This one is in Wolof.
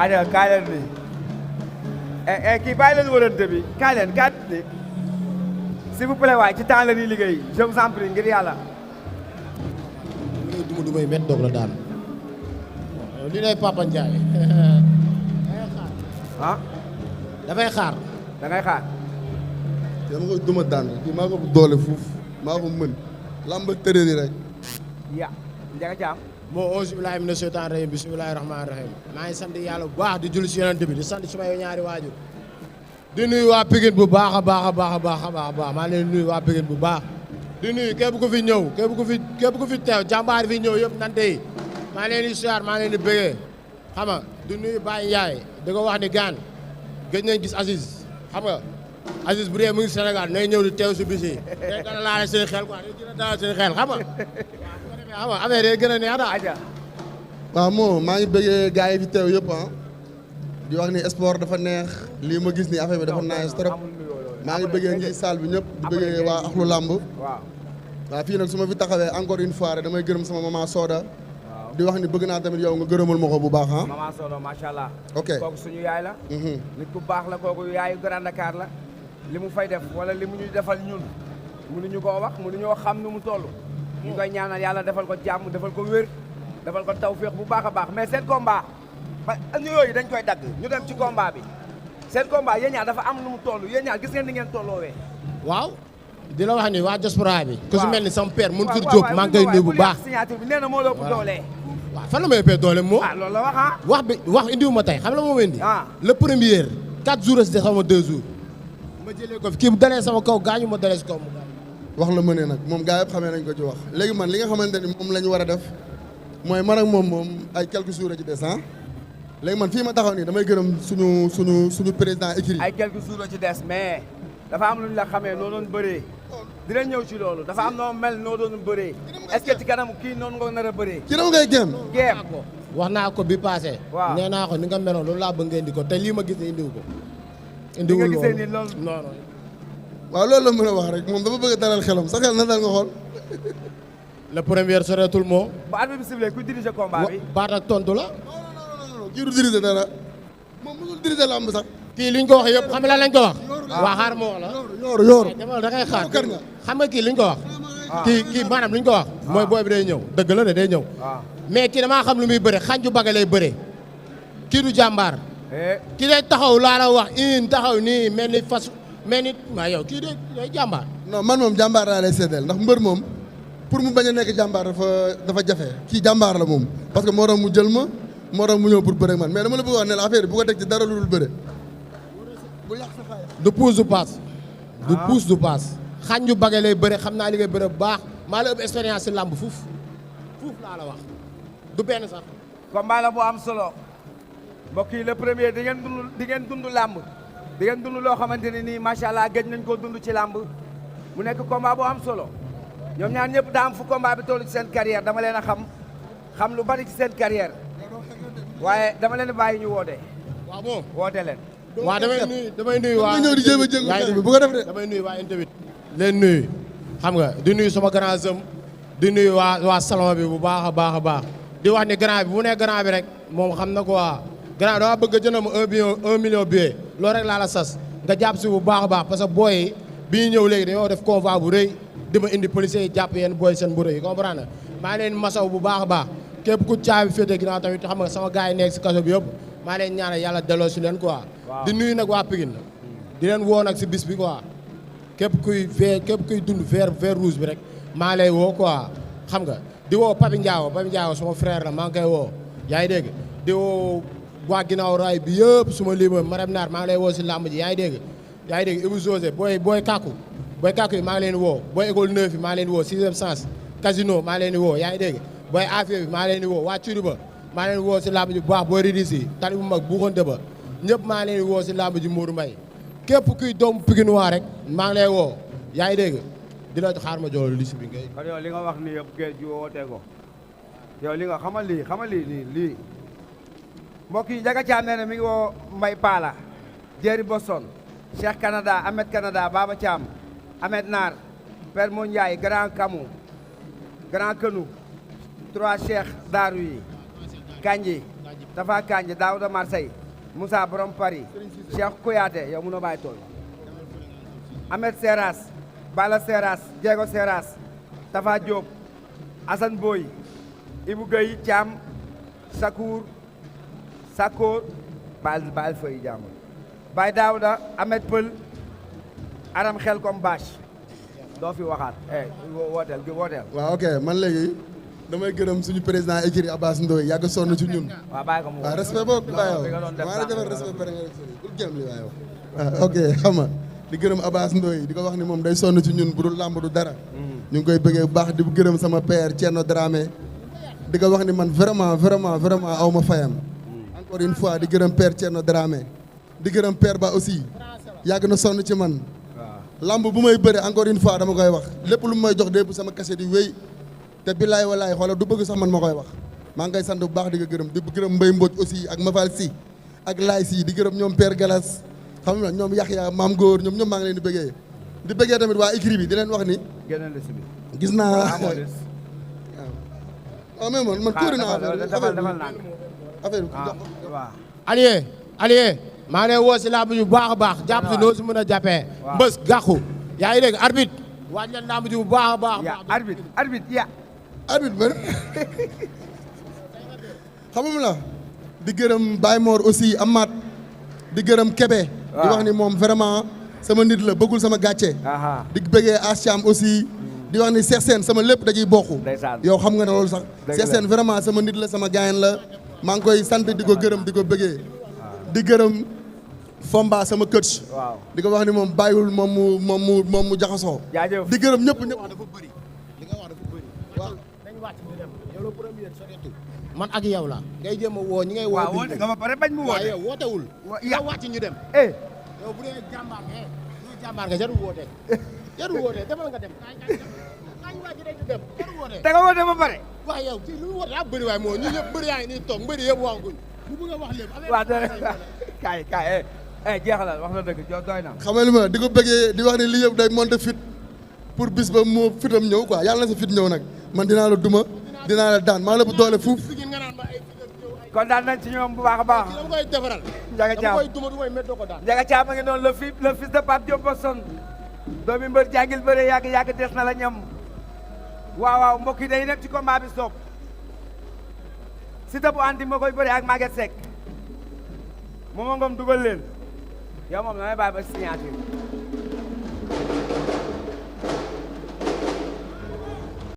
aja kaay leen nii kii bàyyi leen wërante bi kaay leen kaay ni s'il vous plaît waay ci temps la ñuy liggéey je vous en prie ngir yàlla. du may met doog la daan li lay Papa Ndiaye. ah. dafay xaar. da ngay xaar. dama koy duma daan kii maa ko doole fuuf maa ko mën lamba tërëri rek. ya Ndiaga Thiam. moo auzu billaahi mina sheytaani rajiim bismillaahi rahmaani rahiim maa ngi sant yàlla bu baax di julli si yonent bi di sant sumay ñaari waajur di nuyu waa Pikine bu baax a baax a baax a baax a baax maa leen nuyu waa Pikine bu baax di nuyu képp ku fi ñëw képp ku fi teew jàmbaar fi ñëw yëpp nante yi maa leen di siyaar maa leen di bëggee xam nga di nuyu Baye Ndiaye di ko wax ni gaan gëj nañ gis Aziz xam nga Aziz bu dee mu ngi Sénégal nay ñëw di teew si bis yi day gën a laale seen xel quoi day gën a dalal seen xel xam nga xam nga affaire yi gën a neex daal. waaw moo maa ngi bëggee gars yi fi teew yëpp ah di wax ni sport dafa neex lii ma gis ni affaire bi dafa nice trop maa ngi bëggee ngi salle bi ñëpp di bëggee waa axlu làmb waaw fii nag su ma fi taxawee encore une fois rek damay gërëm sama maman Soda di wax ni bëgg naa tamit yow nga gërëmal ma ko bu baax ah. maman Soda macha allah. ok kooku suñu yaay la. nit ku baax la kooku yaayu Grand Dakar la. li mu fay def wala li mu ñuy defal ñun mënuñu koo wax mënuñoo xam nu mu toll. ñu koy ñaanal yàlla defal ko jàmm defal ko wér defal ko tawféex bu baax a baax mais seen combat ba yooyu dañ koy dagg ñu dem ci combat bi seen combat yéen ñaar dafa am nu mu toll yéen ñaar gis ngeen ni ngeen tolloowee. waaw di la wax ni waa diaspora bi. ku si mel ni sama père Mansour Diop maa ngi koy nuyu bu baax. signature bi nee na moo la ëpp doole. waaw fan la may ëppee doole moo. loolu la wax ah. wax indiwu ma tey xam la moo indi. le premier 4 jours si xaw ma 2 jours. ma jëlee ko fi kii bu dalee sama kaw gaañu ma dalee si kaw mu gaañu. wax la mënee nag moom gaa yëpp xamee nañ ko ci wax léegi man li nga xamante ni moom la ñu war a def mooy man ak moom ay quelques jours a ci des ah léegi man fii ma taxaw nii damay gërëm suñu président écrit ay quelques jours a ci des mais dafa am lu ñu la xamee noo doon bëree dina ñëw ci loolu dafa am noo mel noo doon bëree est-ce que ci kanam kii noonu nga nar a bëree ci dama ngay géem wax naa ko bi passé nee naa ko ni nga meloon loolu laa bëgg nga indi ko te lii ma gis ne indiwu ko indiwul loolu non non waaw loolu la mën a wax rek moom dafa bëgg a dalal xelam sa xel na dal nga xool. le premier soreetul moo. ba arbitre bi sifflé ku diriger combat bi. baat ak tontu la. non kii du diriger dara moom mënul diriger lamb sax. kii liñ ko wax yëpp xam nga lan lañ ko wax. waa xaar moo wax la. yooru demal da ngay xaar xam nga kii liñ ko wax. kii maanaam liñ ko wax. mooy booy bi day ñëw dëgg la de day ñëw. mais kii damaa xam lu muy bëre xanju baga lay bëre. kii du jàmbaar. kii day taxaw laa la wax taxaw nii mel ni fas. mais nit maa yow kii day jàmbaar. non man moom jàmbaar laa lay seedeel ndax mbër moom pour mu bañ a nekk jàmbaar dafa jafe kii jàmbaar la moom parce que moo tax mu jël ma moo tax mu ñëw pour bëre ak man mais dama la bëgg wax ne la affaire bi bu ko teg ci dara lu dul bëre. bu yàq sa xaalis. du pousse du passe. du pousse du passe. xañ yu bagee lay bëre xam naa li ngay bëre bu baax maa la ëpp expérience si làmb fuuf laa la wax du benn sax. combat la bu am solo mbokk yi le premier di ngeen dund làmb. di ngeen dund loo xamante ne nii macha allah gëj nañ koo dund ci làmb mu nekk combat bu am solo ñoom ñaar ñëpp daa am fu combat bi toll ci seen carrière dama leen a xam lu bari ci seen carrière waaye dama leen bàyyi ñu woote. waaw bon woote leen. waaw damay nuyu waa. ñëw di jéem a jéngu bi bu ko def de. damay nuyu waa interview leen nuyu xam nga di nuyu sama grand zëm di nuyu waa salon bi bu baax a baax a baax di wax ni grand bi bu nee grand bi rek moom xam na quoi grand dama bëgg a jënd ma 1 million billet loolu rek laa la sas nga jàpp si bu baax a baax parce que booy yi bi ñu ñëw léegi dañoo def convoi bu rëy di ma indi policiers yi jàpp yenn booy seen mburu yi comprendre na maa ngi leen masaw bu baax a baax képp ku caabi féete ginnaaw tamit xam nga sama gars yi nekk si kaso bi yëpp maa leen ñaanal yàlla delloo si leen quoi di nuyu nag waa Pikine di leen woo nag si bis bi quoi képp kuy dund vert rouge bi rek maa lay woo quoi xam nga di woo Papi Ndiago sama frère la maa ngi koy woo yaa ngi dégg di woo waa ginnaaw raay bi yëpp suma lima Marème Naar maa ngi lay woo si làmb ji yaa ngi dégg Ibou José booy Kaku yi maa ngi leen woo booy école 9 yi maa ngi leen woo 6e sens casino maa ngi leen woo yaa ngi dégg booy affaire bi maa ngi leen woo waa Curiba maa ngi leen woo si làmb ji bu baax booy ridis yi tali bu mag buuxante ba ñëpp maa ngi leen woo si làmb ji Mourou Mbaye képp kuy doomu Pikine waa rek maa ngi lay woo yaa ngi dégg di la xaar ma jox liste bi ngay. kon yow li nga wax ni yëpp géej gi wootee ko yow li nga xamal lii mbokk yi Ndiaga Thiam nee na mi ngi woo Mbaye Pala Jerry Boston Cheikh Canada Ahmed Canada Baba Thiam Ahmed Naar Père Mo Ndiaye Grand Kamou Grand Kenou 3 Cheikh Darou yi Kanji Tafa Kanji Daouda Marseille Moussa Borom Paris Cheikh Kouyaté yow mënoo bàyyi tool Ahmed Seras Bala Seras Diego Seras Tafa Diop Assane Boy Ibou Gueye Thiam Sakour Sakor baal feuy jàmbur Baye Daouda Ahmed Peul Aram xel comme bâche doo fi waxaat wooteel waaw ok man léegi damay gërëm suñu président écurie Abass Ndoye yàgg sonn ci ñun. waaw bàyyi ko mu waaw respect boobu bàyyi yow maa la defal respect bëri nga bul gëm li waaye waaw ok xam nga di gërëm Abass Ndoye di ko wax ni moom day sonn ci ñun bu dul làmb du dara. ñu ngi koy bëggee bu baax di gërëm sama père Thierno Dramé di ko wax ni man vraiment aw ma fayam. encore une fois di gërëm père Thierno Dramé di gërëm père Ba aussi yàgg na sonn ci man. lamb bu may bëre encore une fois dama koy wax lépp lu may jox dépp sama kase di wéy te billaay walaay xoolal du bëgg sax man ma koy wax maa ngi koy sant bu baax di ko gërëm di gërëm Mbaye Mbodj aussi ak Mafal Si ak Laay Si di gërëm ñoom Père Galas xam nga ñoom Yaxya Maam Góor ñoom maa ngi leen di bëggee tamit waa écurie bi di leen wax ni gis naa waaw mais man tuuri naa affaire bi Alié maa ngi lay woo si làmb ju baax a baax jàpp si noo si mën a jàppee mbës gàqu yaa ngi dégg arbitre waaj leen làmb ju baax a baax arbitre man xamum la di gërëm Baye Mor aussi Amath di gërëm Kébé di wax ni moom vraiment sama nit la bëggul sama gàcce di bëggee Asiam aussi di wax ni Cheikh Sène sama lépp dañuy bokk yow xam nga ne loolu sax Cheikh Sène vraiment sama nit la sama gaayen la maa ngi koy sant di ko gërëm di ko bëggee di gërëm Fomba sama coach di ko wax ni moom bàyyiwul moom mu jaxasoo di gërëm ñëpp dafa bëri li nga wax dafa bëri waaw dañ wàcc ñu dem yow la premier soreetul man ak yow la ngay jéem a woo ñi ngay woo woote nga ba pare bañ mu woote yow wootewul nga wàcc ñu dem yow bu dee jàmbaar nga jarul woote demal nga dem kañ wàcc rek ñu dem jarul woote te nga woote ba pare waaw yow ci lu woote daa bëri waaye moo ñu ñëpp bëri yaa ngi nii toog mbëri yëpp waxaguñ bu bëgg a wax lépp waaw kaay jeexalal wax na dëgg doy na xam nga li ma di ko bëggee di wax ne lii yëpp day monter fit pour bis ba mu fitam ñëw quoi yàlla na sa fit ñëw nag man dinaa la duma dinaa la daan maa la bu doole fuuf kon daan nañ ci ñoom bu baax a baax dama koy defaral Ndiaga Thiam dama koy duma du may méttoo ko daan Ndiaga Thiam a ngi noonu le fils de Pape Diop Boston doomi mbër jàngil bëre yàgg des na la ñam waaw mbokk yi day nekk ci combat bi stop Siteu bu anti moo koy bëre ak Maguette Seck moom ngom dugal leen yow moom damay bàyyi ba signature